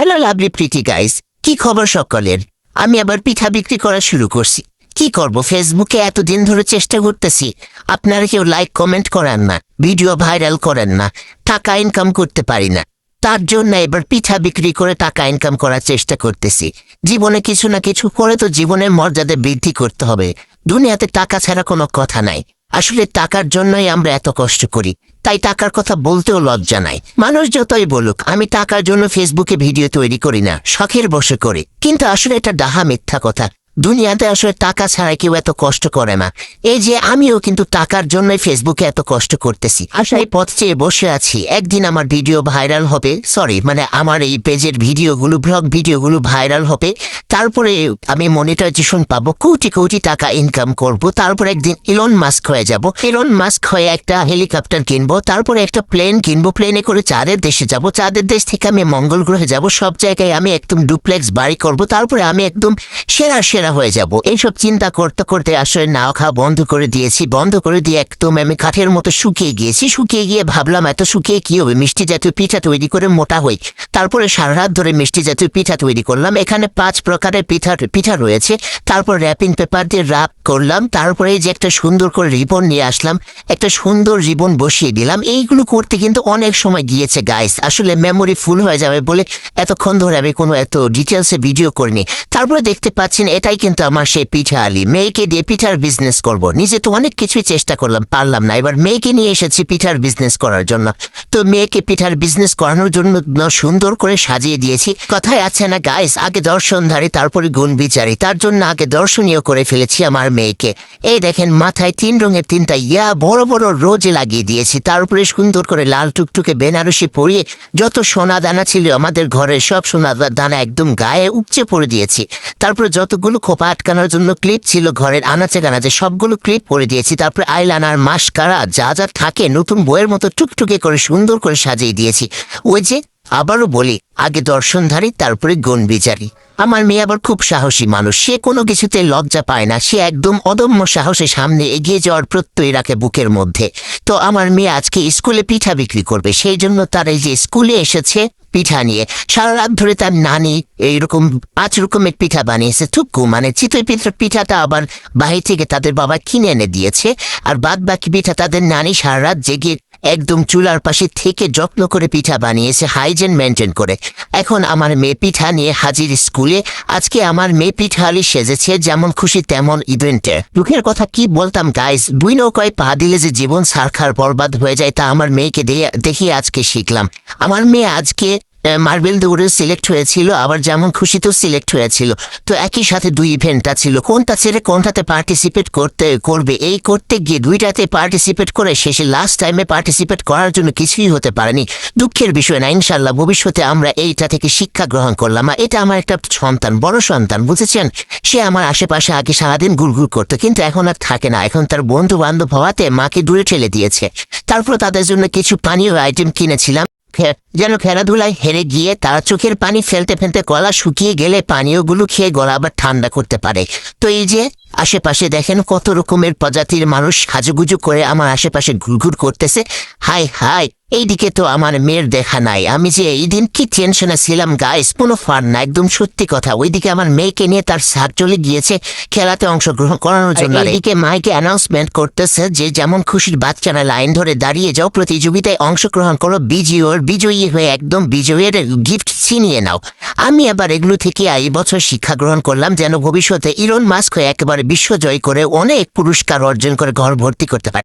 Hello lovely pretty guys, কি খবর সকলের? আমি আবার পিঠা বিক্রি করা শুরু করছি। কি করব, ফেসবুকে এতদিন ধরে চেষ্টা করতেছি, আপনারা কেউ লাইক কমেন্ট করেন না, ভিডিও ভাইরাল করেন না, টাকা ইনকাম করতে পারি না। তার জন্য এবার পিঠা বিক্রি করে টাকা ইনকাম করার চেষ্টা করতেছি। জীবনে কিছু না কিছু করে তো জীবনের মর্যাদা বৃদ্ধি করতে হবে। দুনিয়াতে টাকা ছাড়া কোনো কথা নাই। আসলে টাকার জন্যই আমরা এত কষ্ট করি, তাই টাকার কথা বলতেও লজ্জা নাই। মানুষ যতই বলুক আমি টাকার জন্য ফেসবুকে ভিডিও তৈরি করি না, শখের বসে করি, কিন্তু আসলে এটা ডাহা মিথ্যা কথা। দুনিয়াতে আসলে টাকা ছাড়া কেউ এত কষ্ট করে না। এই যে আমিও কিন্তু টাকার জন্যই ফেসবুকে এত কষ্ট করতেছি, আশায় পথ চেয়ে বসে আছি একদিন আমার ভিডিও ভাইরাল হবে, আমার এই পেজের ভিডিওগুলো, ব্লগ ভিডিওগুলো ভাইরাল হবে, তারপরে আমি মনিটাইজেশন পাবো, কোটি কোটি টাকা ইনকাম করব, তারপর একদিন ইলন মাস্ক হয়ে যাব, ইলন মাস্ক হয়ে একটা হেলিকপ্টার কিনবো, তারপরে একটা প্লেন কিনবো, প্লেনে করে চাঁদের দেশে যাব, চাঁদের দেশ থেকে আমি মঙ্গল গ্রহে যাব, সব জায়গায় আমি একদম ডুপ্লেক্স বাড়ি করব, তারপরে আমি একদম সেরা সেরা হয়ে যাব। এইসব চিন্তা করতে করতে আসলে নাও খাওয়া বন্ধ করে দিয়েছি, বন্ধ করে দিয়ে একদম আমি কাঠের মতো শুকিয়ে গিয়েছি। শুকিয়ে গিয়ে ভাবলাম এত শুকিয়ে কি হবে, মিষ্টি জাতীয় পিঠা তৈরি করে মোটা হই। তারপরে সারা রাত ধরে মিষ্টি জাতীয় পিঠা তৈরি করলাম। এখানে 5 প্রকারের পিঠা রয়েছে। তারপর র্যাপিং পেপার দিয়ে রাপ করলাম, তারপরে যে একটা সুন্দর করে রিবন নিয়ে আসলাম, একটা সুন্দর রিবন বসিয়ে দিলাম। এইগুলো করতে কিন্তু অনেক সময় গিয়েছে গাইস, আসলে মেমোরি ফুল হয়ে যাবে বলে এতক্ষণ ধরে আমি কোনো এত ডিটেলসে ভিডিও করিনি। তারপরে দেখতে পাচ্ছেন এটাই কিন্তু আমার সেই পিঠা আলি। মেয়েকে দিয়ে পিঠার বিজনেস করব। নিজে তো অনেক কিছুই চেষ্টা করলাম, পারলাম না, এবার মেয়েকে নিয়ে এসেছি পিঠার বিজনেস করার জন্য। তো মেয়েকে পিঠার বিজনেস করানোর জন্য সুন্দর করে সাজিয়ে দিয়েছি। কথায় আছে না গাইস, আগে দর্শনধারী তারপরে গুণ বিচারী, তার জন্য আগে দর্শনীয় করে ফেলেছি আমার মেয়েকে। এই দেখেন মাথায় 3 রঙের 3টা বড় বড় রোজ লাগিয়ে দিয়েছি, তার উপরে সুন্দর করে লাল টুকটুকে বেনারসি পরিয়ে যত সোনা দানা ছিল আমাদের ঘরে সব সোনা দানা একদম গায়ে উপচে পড়ে দিয়েছি। তারপরে যতগুলো খোপা আটকানোর জন্য ক্লিপ ছিল ঘরের আনাচে কানাচে সবগুলো ক্লিপ পরে দিয়েছি। তারপরে আইলাইনার, মাস্কারা যা যা থাকে নতুন বইয়ের মতো টুকটুকে করে সুন্দর করে সাজিয়ে দিয়েছি। ওই যে আবারও বলি, আগে দর্শনধারী তারপরে গুণ বিচারী। আমার মেয়ে আবার খুব সাহসী মানুষ, সে কোনো কিছুতে লজ্জা পায় না, সে একদম অদম্য সাহসে সামনে এগিয়ে যাওয়ার প্রত্যয় রাখে বুকের মধ্যে। তো আমার মেয়ে আজকে স্কুলে পিঠা বিক্রি করবে, সেই জন্য তার এই যে স্কুলে এসেছে পিঠা নিয়ে। সারা রাত ধরে তার নানি এইরকম 5 রকমের পিঠা বানিয়েছে। থুকু মানে চিতই পিঠাটা আবার বাহির থেকে তাদের বাবা কিনে এনে দিয়েছে, আর বাদ বাকি পিঠা তাদের নানি সারা রাত জেগে একদম চুলার পাশে থেকে যত্ন করে পিঠা বানিয়েছে, হাইজেন মেনটেন করে। এখন আমার মেয়ে পিঠা নিয়ে হাজির স্কুলে। আজকে আমার মেয়ে পিঠালি সেজেছে, যেমন খুশি তেমন ইভেন্টে। দুঃখের কথা কি বলতাম গাইস, 2 নৌকায় পা দিলে যে জীবন সারখার বরবাদ হয়ে যায় তা আমার মেয়েকে দেখিয়ে আজকে শিখলাম। আমার মেয়ে আজকে মার্বেল দৌড়ে সিলেক্ট হয়েছিল, আবার যেমন খুশিতেও সিলেক্ট হয়েছিল। তো একই সাথে 2 ইভেন্টটা ছিল, কোনটা ছেড়ে কোনটাতে পার্টিসিপেট করবে এই করতে গিয়ে 2টাতে পার্টিসিপেট করে শেষে লাস্ট টাইমে পার্টিসিপেট করার জন্য কিছুই হতে পারেনি। দুঃখের বিষয় না, ইনশাল্লাহ ভবিষ্যতে আমরা এইটা থেকে শিক্ষা গ্রহণ করলাম। এটা আমার একটা সন্তান, বড় সন্তান, বুঝেছেন? সে আমার আশেপাশে আগে সারাদিন গুড়গুড় করতো, কিন্তু এখন আর থাকে না। এখন তার বন্ধু বান্ধব হওয়াতে মাকে দূরে ঠেলে দিয়েছে। তারপর তাদের জন্য কিছু পানীয় আইটেম কিনেছিলাম, যেন খেলাধুলায় হেরে গিয়ে তারা চোখের পানি ফেলতে ফেলতে গলা শুকিয়ে গেলে পানীয়গুলো খেয়ে গলা আবার ঠান্ডা করতে পারে। তো এই যে আশেপাশে দেখেন কত রকমের প্রজাতির মানুষ সাজুগুজু করে আমার আশেপাশে ঘুরঘুর করতেছে। হাই হাই, এইদিকে তো আমার মেয়ের দেখা নাই। আমি যে এই দিন কি টেনশনে ছিলাম গাইস, কোনো ফান না, একদম সত্যি কথা। ওইদিকে আমার মেয়েকে নিয়ে তার স্যার চলে গিয়েছে খেলাতে অংশগ্রহণ করানোর জন্য। এদিকে মাইকে অ্যানাউন্সমেন্ট করতেছে যে যেমন খুশির বাচ্চারা লাইন ধরে দাঁড়িয়ে যাও, প্রতিযোগিতায় অংশগ্রহণ করো, বিজয়ী হয়ে একদম বিজয়ের গিফট ছিনিয়ে নাও। আমি আবার এগুলো থেকে এই বছর শিক্ষা গ্রহণ করলাম, যেন ভবিষ্যতে ইলন মাস্ক হয়ে একেবারে বিশ্বজয় করে অনেক পুরস্কার অর্জন করে ঘর ভর্তি করতে পারে।